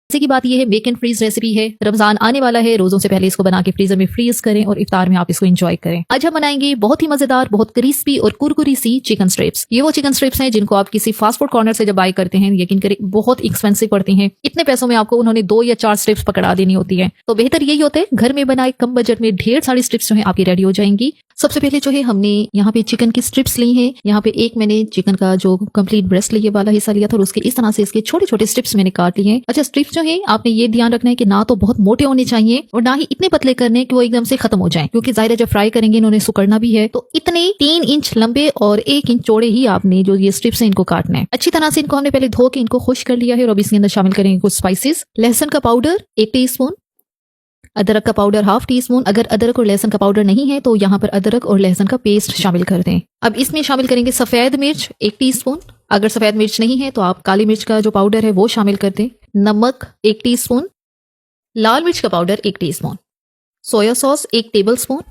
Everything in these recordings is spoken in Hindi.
जैसे की बात ये है मेक एंड फ्रीज रेसिपी है। रमजान आने वाला है, रोजों से पहले इसको बना के फ्रीजर में फ्रीज करें और इफ्तार में आप इसको एंजॉय करें। आज हम बनाएंगे बहुत ही मजेदार, बहुत क्रिस्पी और कुरकुरी सी चिकन स्ट्रिप्स। ये वो चिकन स्ट्रिप्स हैं जिनको आप किसी फास्ट फूड कॉर्नर से जब बाय करते हैं, यकीन करें बहुत एक्सपेंसिव पड़ती हैं। इतने पैसों में आपको उन्होंने 2 या 4 स्ट्रिप्स पकड़ा देनी होती है। तो बेहतर यही होता है घर में बनाए कम बजट में ढेर सारी स्ट्रिप्स जो है आपकी रेडी हो जाएंगी। सबसे पहले जो है हमने यहाँ पे चिकन की स्ट्रिप्स ली हैं। यहाँ पे एक मैंने चिकन का जो कंप्लीट ब्रेस्ट लिए वाला हिस्सा लिया था और उसके इस तरह से इसके छोटे छोटे स्ट्रिप्स मैंने काट लिए हैं। अच्छा, स्ट्रिप्स जो है आपने ये ध्यान रखना है कि ना तो बहुत मोटे होने चाहिए और ना ही इतने पतले करने कि वो एकदम से खत्म हो जाएं, क्योंकि जाहिर है जब फ्राई करेंगे इन्होंने सुकड़ना भी है। तो इतने 3 इंच लंबे और 1 इंच चौड़े ही आपने जो ये स्ट्रिप्स हैं इनको काटना है। अच्छी तरह से इनको हमने पहले धो के इनको खुश कर लिया है और अब इसके अंदर शामिल करेंगे कुछ स्पाइसेस। लहसुन का पाउडर 1 टीस्पून, अदरक का पाउडर 1/2 टीस्पून। अगर अदरक और लहसुन का पाउडर नहीं है तो यहाँ पर अदरक और लहसुन का पेस्ट शामिल कर दें। अब इसमें शामिल करेंगे सफेद मिर्च 1 टीस्पून। अगर सफेद मिर्च नहीं है तो आप काली मिर्च का जो पाउडर है वो शामिल कर दें। नमक 1 टीस्पून, लाल मिर्च का powder 1 teaspoon, soya sauce 1 tablespoon.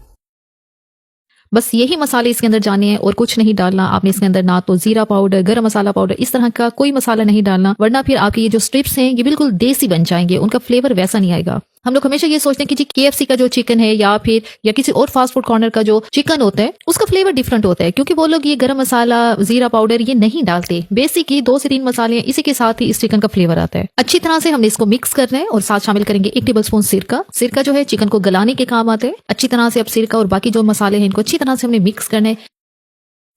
बस यही मसाले इसके अंदर जाने हैं और कुछ नहीं डालना। आपने इसके अंदर ना तो जीरा पाउडर, गरम मसाला पाउडर, इस तरह का कोई मसाला नहीं डालना, वरना फिर आपके ये जो स्ट्रिप्स हैं ये बिल्कुल देसी बन जाएंगे, उनका फ्लेवर वैसा नहीं आएगा। हम लोग हमेशा ये सोचते हैं कि जी KFC का जो चिकन है या किसी और फास्ट फूड कॉर्नर का जो चिकन होता है उसका फ्लेवर डिफरेंट होता है, क्योंकि वो लोग ये गरम मसाला, जीरा पाउडर ये नहीं डालते। बेसिक ही 2 से 3 मसाले हैं, इसी के साथ ही इस चिकन का फ्लेवर आता है। अच्छी तरह से हमने इसको मिक्स करना है और साथ शामिल करेंगे 1 टेबलस्पून सिरका। सिरका जो है चिकन को गलाने के काम आता है। अच्छी तरह से अब सिरका और बाकी जो मसाले हैं इनको अच्छी तरह से हमने मिक्स करना है।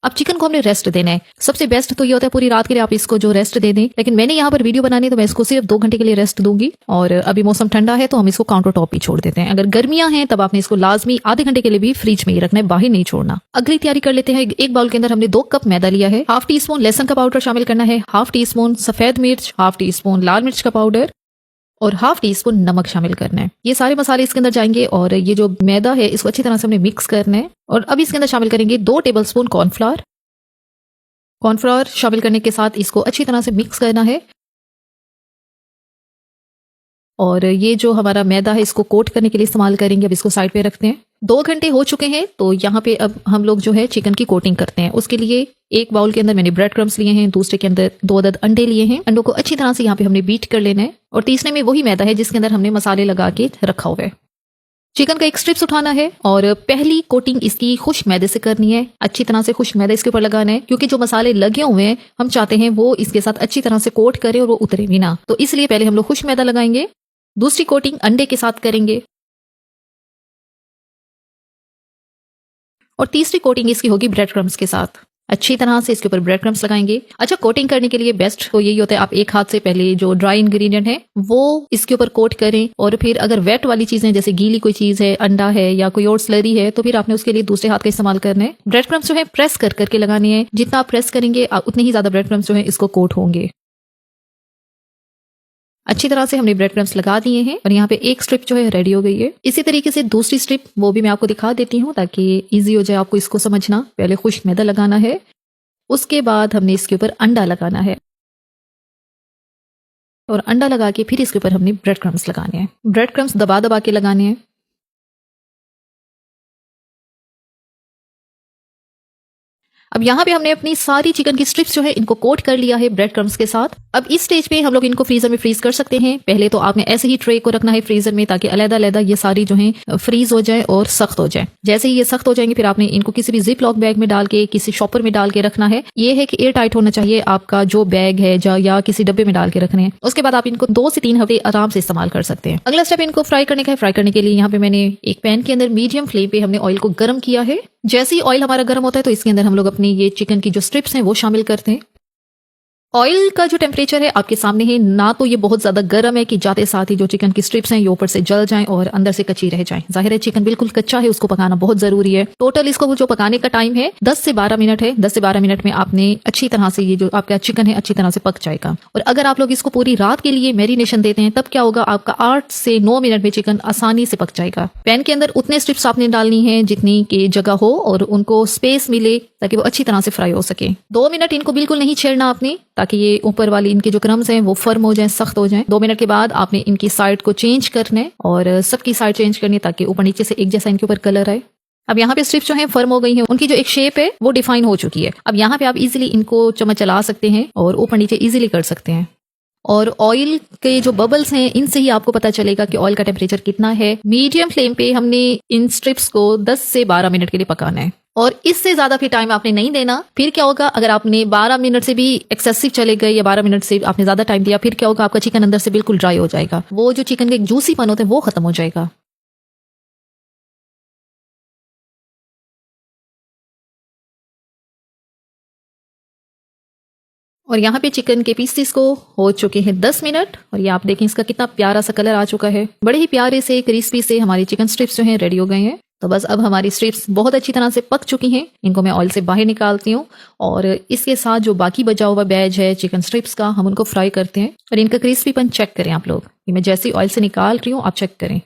अब चिकन को हमने रेस्ट देना है। सबसे बेस्ट तो ये होता है पूरी रात के लिए आप इसको जो रेस्ट दे दें, लेकिन मैंने यहाँ पर वीडियो बनानी है तो मैं इसको सिर्फ 2 घंटे के लिए रेस्ट दूंगी। और अभी मौसम ठंडा है तो हम इसको काउंटर टॉप ही छोड़ देते हैं। अगर गर्मियां हैं तब आपने इसको लाजमी आधे घंटे के लिए भी फ्रिज में ही रखना है, बाहर नहीं छोड़ना। अगली तैयारी कर लेते हैं। एक बाउल के अंदर हमने 2 कप मैदा लिया है। 1/2 टीस्पून लहसुन का पाउडर शामिल करना है, 1/2 टीस्पून सफेद मिर्च, 1/2 टीस्पून लाल मिर्च का पाउडर और 1/2 टीस्पून नमक शामिल करना है। ये सारे मसाले इसके अंदर जाएंगे और ये जो मैदा है इसको अच्छी तरह से हमने मिक्स करना है। और अब इसके अंदर शामिल करेंगे 2 टेबलस्पून कॉर्नफ्लावर। कॉर्नफ्लावर शामिल करने के साथ इसको अच्छी तरह से मिक्स करना है। और ये जो हमारा मैदा है इसको कोट करने के लिए इस्तेमाल करेंगे। अब इसको साइड पे रखते हैं। 2 घंटे हो चुके हैं तो यहाँ पे अब हम लोग जो है चिकन की कोटिंग करते हैं। उसके लिए एक बाउल के अंदर मैंने ब्रेड क्रम्स लिए हैं, दूसरे के अंदर 2 अदद अंडे लिए हैं। अंडों को अच्छी तरह से यहाँ पे हमने बीट कर लेना है। और तीसरे में वही मैदा है जिसके अंदर हमने मसाले लगा के रखा हुआ है। चिकन का एक स्ट्रिप्स उठाना है और पहली कोटिंग इसकी खुश्क मैदे से करनी है। अच्छी तरह से खुश्क मैदा इसके ऊपर लगाना है, क्योंकि जो मसाले लगे हुए हैं हम चाहते हैं वो इसके साथ अच्छी तरह से कोट करें और वो उतरे भी ना। तो इसलिए पहले हम लोग खुश्क मैदा लगाएंगे। दूसरी कोटिंग अंडे के साथ करेंगे और तीसरी कोटिंग इसकी होगी ब्रेड क्रम्स के साथ। अच्छी तरह से इसके ऊपर ब्रेड क्रम्स लगाएंगे। अच्छा, कोटिंग करने के लिए बेस्ट तो यही होता है आप एक हाथ से पहले जो ड्राई इंग्रेडिएंट है वो इसके ऊपर कोट करें और फिर अगर वेट वाली चीजें जैसे गीली कोई चीज है, अंडा है या कोई और स्लरी है, तो फिर आपने उसके लिए दूसरे हाथ का इस्तेमाल करना है। ब्रेड क्रम्स जो है प्रेस कर करके लगाने हैं। जितना आप प्रेस करेंगे उतने ही ज्यादा ब्रेड क्रम्स जो है इसको कोट होंगे। अच्छी तरह से हमने ब्रेड क्रम्स लगा दिए हैं और यहाँ पे एक स्ट्रिप जो है रेडी हो गई है। इसी तरीके से दूसरी स्ट्रिप वो भी मैं आपको दिखा देती हूँ ताकि इजी हो जाए आपको इसको समझना। पहले खुश्क मैदा लगाना है, उसके बाद हमने इसके ऊपर अंडा लगाना है और अंडा लगा के फिर इसके ऊपर हमने ब्रेड क्रम्स लगाने हैं। ब्रेड क्रम्स दबा दबा के लगाने हैं। अब यहाँ पे हमने अपनी सारी चिकन की स्ट्रिप्स जो है इनको कोट कर लिया है ब्रेड क्रम्स के साथ। अब इस स्टेज पे हम लोग इनको फ्रीजर में फ्रीज कर सकते हैं। पहले तो आपने ऐसे ही ट्रे को रखना है फ्रीजर में ताकि अलग-अलग ये सारी जो है फ्रीज हो जाए और सख्त हो जाए। जैसे ही ये सख्त हो जाएंगे फिर आपने इनको किसी भी जिप लॉक बैग में डाल के किसी शॉपर में डाल के रखना है। ये है कि एयर टाइट होना चाहिए आपका जो बैग है या किसी डब्बे में डाल के रखने हैं। उसके बाद आप इनको 2 से 3 हफ्ते आराम से इस्तेमाल कर सकते हैं। अगला स्टेप इनको फ्राई करने का है। फ्राई करने के लिए यहाँ पे मैंने एक पैन के अंदर मीडियम फ्लेम पे हमने ऑयल को गर्म किया है। जैसे ही ऑयल हमारा गर्म होता है तो इसके अंदर हम लोग अपनी ये चिकन की जो स्ट्रिप्स हैं वो शामिल करते हैं। ऑयल का जो टेम्परेचर है आपके सामने है, ना तो ये बहुत ज्यादा गर्म है कि जाते साथ ही जो चिकन की स्ट्रिप्स हैं ये ऊपर से जल जाएं और अंदर से कच्ची रह जाएं। जाहिर है चिकन बिल्कुल कच्चा है, उसको पकाना बहुत जरूरी है। टोटल इसको जो पकाने का टाइम है 10 से 12 मिनट है। 10 से 12 मिनट में आपने अच्छी तरह से ये जो आपका चिकन है अच्छी तरह से पक जाएगा। और अगर आप लोग इसको पूरी रात के लिए मैरिनेशन देते हैं तब क्या होगा, आपका 8 से 9 मिनट में चिकन आसानी से पक जाएगा। पैन के अंदर उतने स्ट्रिप्स आपने डालनी है जितनी की जगह हो और उनको स्पेस मिले ताकि वो अच्छी तरह से फ्राई हो सके। 2 मिनट इनको बिल्कुल नहीं छेड़ना आपने ताकि ये ऊपर वाली इनके जो क्रम्स हैं वो फर्म हो जाएं, सख्त हो जाएं। 2 मिनट के बाद आपने इनकी साइड को चेंज करना है और सबकी साइड चेंज करनी है ताकि ऊपर नीचे से एक जैसा इनके ऊपर कलर आए। अब यहाँ पे स्ट्रिप्स जो हैं फर्म हो गई हैं, उनकी जो एक शेप है वो डिफाइन हो चुकी है। अब यहाँ पे आप इजीली इनको चम्मच चला सकते हैं और ऊपर नीचे इजीली कर सकते हैं। और ऑयल के जो बबल्स हैं इनसे ही आपको पता चलेगा कि ऑयल का टेम्परेचर कितना है। मीडियम फ्लेम पे हमने इन स्ट्रिप्स को 10 से 12 मिनट के लिए पकाना है और इससे ज्यादा फिर टाइम आपने नहीं देना। फिर क्या होगा, अगर आपने 12 मिनट से भी एक्सेसिव चले गए या 12 मिनट से आपने ज्यादा टाइम दिया, फिर क्या होगा, आपका चिकन अंदर से बिल्कुल ड्राई हो जाएगा, वो जो चिकन का एक जूसीपन होता है वो खत्म हो जाएगा। और यहाँ पे चिकन के पीसेस को हो चुके हैं 10 मिनट और ये आप देखें इसका कितना प्यारा सा कलर आ चुका है। बड़े ही प्यारे से क्रिस्पी से हमारी चिकन स्ट्रिप्स जो हैं रेडी हो गए हैं। तो बस अब हमारी स्ट्रिप्स बहुत अच्छी तरह से पक चुकी हैं। इनको मैं ऑयल से बाहर निकालती हूँ और इसके साथ जो बाकी बचा हुआ बैच है चिकन स्ट्रिप्स का, हम उनको फ्राई करते हैं। और इनका क्रिस्पीपन चेक करें आप लोग, ये मैं जैसे ऑयल से निकाल रही हूँ आप चेक करें।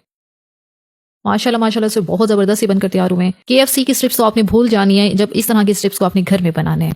माशाल्लाह माशाल्लाह से बहुत जबरदस्त ही बनकर तैयार हुए हैं। KFC की स्ट्रिप्स तो आपने भूल जानी है जब इस तरह की स्ट्रिप्स को आपने घर में बनाने हैं।